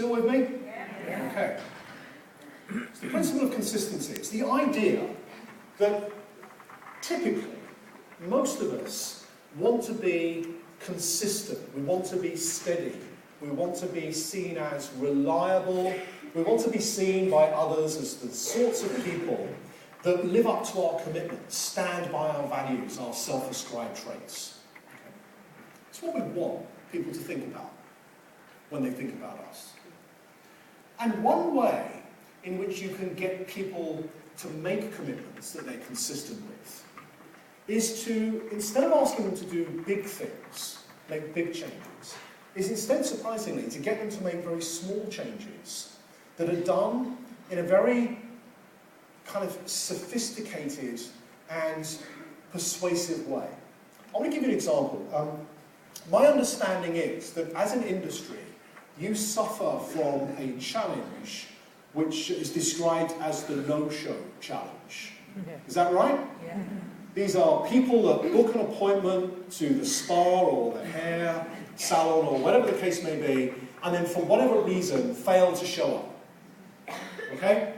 still with me? Yeah. Okay. It's the principle of consistency. It's the idea that typically most of us want to be consistent. We want to be steady. We want to be seen as reliable. We want to be seen by others as the sorts of people that live up to our commitments, stand by our values, our self-ascribed traits. Okay. It's what we want people to think about when they think about us. And one way in which you can get people to make commitments that they're consistent with is to, instead of asking them to do big things, make big changes, is instead, surprisingly, to get them to make very small changes that are done in a very kind of sophisticated and persuasive way. I want to give you an example. My understanding is that as an industry, you suffer from a challenge which is described as the no-show challenge. Is that right? Yeah. These are people that book an appointment to the spa or the hair salon or whatever the case may be, and then for whatever reason fail to show up. Okay?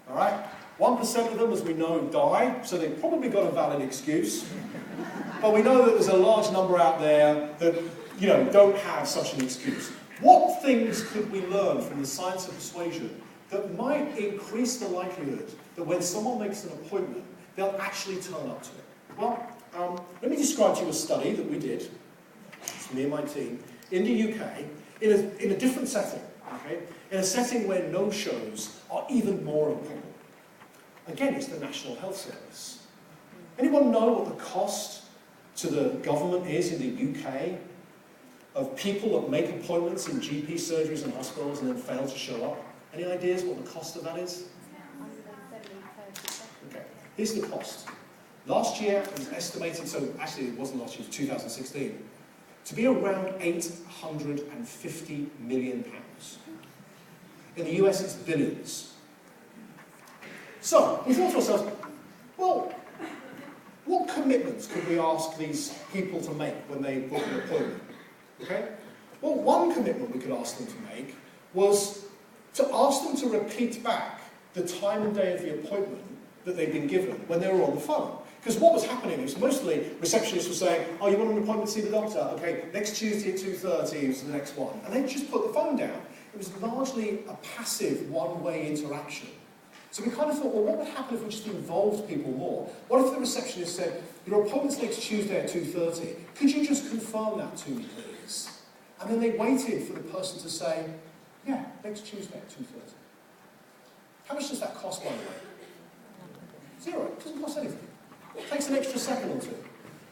All right? 1% of them, as we know, die, so they've probably got a valid excuse. But we know that there's a large number out there that, don't have such an excuse. What things could we learn from the science of persuasion that might increase the likelihood that when someone makes an appointment, they'll actually turn up to it? Well, let me describe to you a study that we did, it's me and my team, in the UK, in a different setting, okay? In a setting where no-shows are even more important. Again, it's the National Health Service. Anyone know what the cost to the government is in the UK of people that make appointments in GP surgeries and hospitals and then fail to show up? Any ideas what the cost of that is? Okay, here's the cost. Last year it was estimated, so actually it wasn't last year, it was 2016, to be around £850 million. In the US it's billions. So, we thought to ourselves, well, what commitments could we ask these people to make when they book an appointment? Okay? Well, one commitment we could ask them to make was to ask them to repeat back the time and day of the appointment that they'd been given when they were on the phone. Because what was happening was mostly receptionists were saying, oh, you want an appointment to see the doctor? Okay, next Tuesday at 2:30 is the next one. And they'd just put the phone down. It was largely a passive, one-way interaction. So we kind of thought, well, what would happen if we just involved people more? What if the receptionist said, your appointment's next Tuesday at 2:30. Could you just confirm that to me, please? And then they waited for the person to say, yeah, next Tuesday at 2:30. How much does that cost, by the way? Zero. It doesn't cost anything. It takes an extra second or two.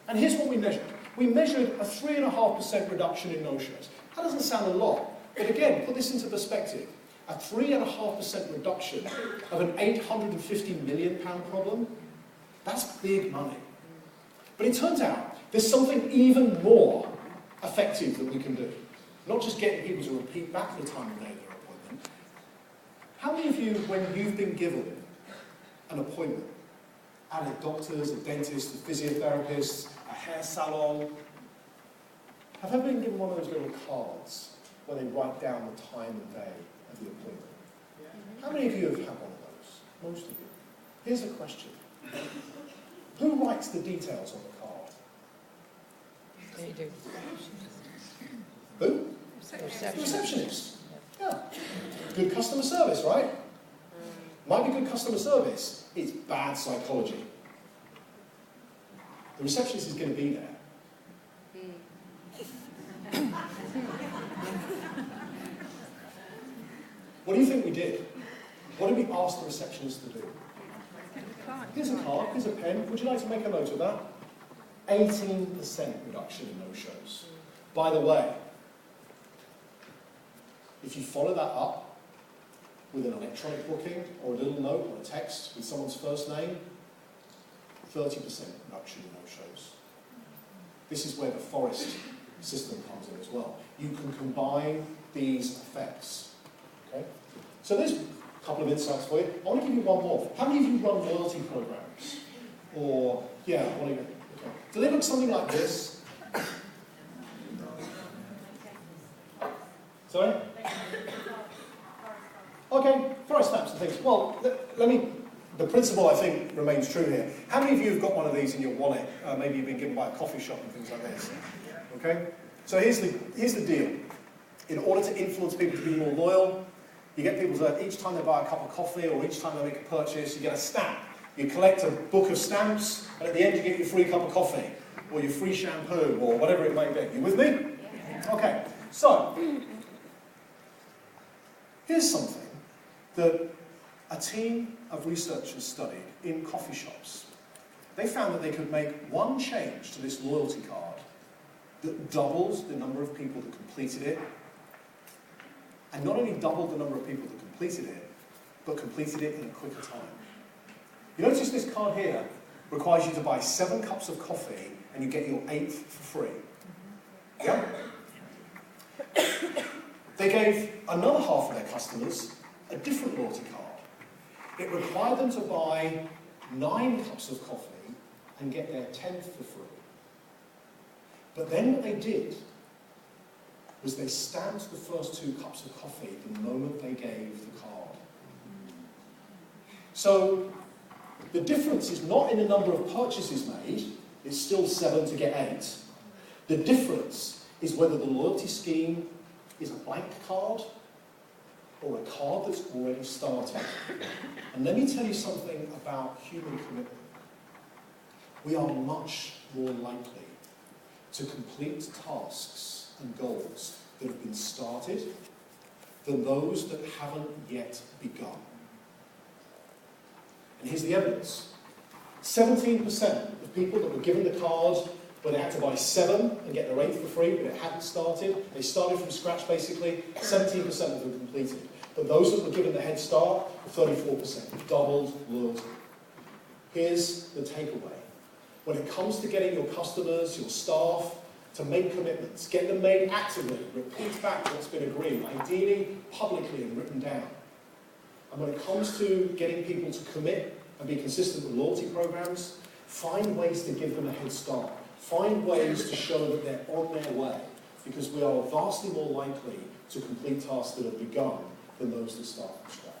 And here's what we measured. We measured a 3.5% reduction in no-shows. That doesn't sound a lot, but again, put this into perspective. A 3.5% reduction of an £850 million problem, that's big money. But it turns out there's something even more effective that we can do. Not just getting people to repeat back the time and day of their appointment. How many of you, when you've been given an appointment at a doctor's, a dentist, a physiotherapist, a hair salon, have ever been given one of those little cards where they write down the time and day of the appointment? How many of you have had one of those? Most of you. Here's a question. Who writes the details on the card? They do. Who? The receptionist. Yeah. Good customer service, right? Might be good customer service. It's bad psychology. The receptionist is going to be there. What do you think we did? What did we ask the receptionist to do? Here's a card, here's a pen. Would you like to make a note of that? 18% reduction in no-shows. By the way, if you follow that up with an electronic booking or a little note or a text with someone's first name, 30% reduction in no-shows. This is where the Phorest system comes in as well. You can combine these effects. Okay? So there's a couple of insights for you. I want to give you one more. How many of you run loyalty programs? Or, yeah, what do you? Okay. Do they look something like this? Sorry? Okay, Phorest maps and things. Well, the principle I think remains true here. How many of you have got one of these in your wallet? Maybe you've been given by a coffee shop and things like this. Okay? So here's the deal. In order to influence people to be more loyal, you get people to, each time they buy a cup of coffee or each time they make a purchase, you get a stamp. You collect a book of stamps, and at the end you get your free cup of coffee, or your free shampoo, or whatever it may be. You with me? Okay, so, here's something that a team of researchers studied in coffee shops. They found that they could make one change to this loyalty card that doubles the number of people that completed it, and not only doubled the number of people that completed it, but completed it in a quicker time. You notice this card here requires you to buy 7 cups of coffee and you get your 8th for free. Yeah? They gave another half of their customers a different loyalty card. It required them to buy 9 cups of coffee and get their 10th for free. But then what they did was they stamped the first 2 cups of coffee the moment they gave the card. So the difference is not in the number of purchases made, it's still 7 to get 8. The difference is whether the loyalty scheme is a blank card or a card that's already started. And let me tell you something about human commitment. We are much more likely to complete tasks and goals that have been started than those that haven't yet begun. And here's the evidence. 17% of people that were given the card where they had to buy 7 and get their 8th for free, but it hadn't started, they started from scratch basically, 17% of them completed. But those that were given the head start, 34%, doubled loyalty. Here's the takeaway. When it comes to getting your customers, your staff, to make commitments, get them made actively, repeat back what's been agreed, ideally publicly and written down. And when it comes to getting people to commit and be consistent with loyalty programs, find ways to give them a head start. Find ways to show that they're on their way, because we are vastly more likely to complete tasks that have begun than those that start from scratch.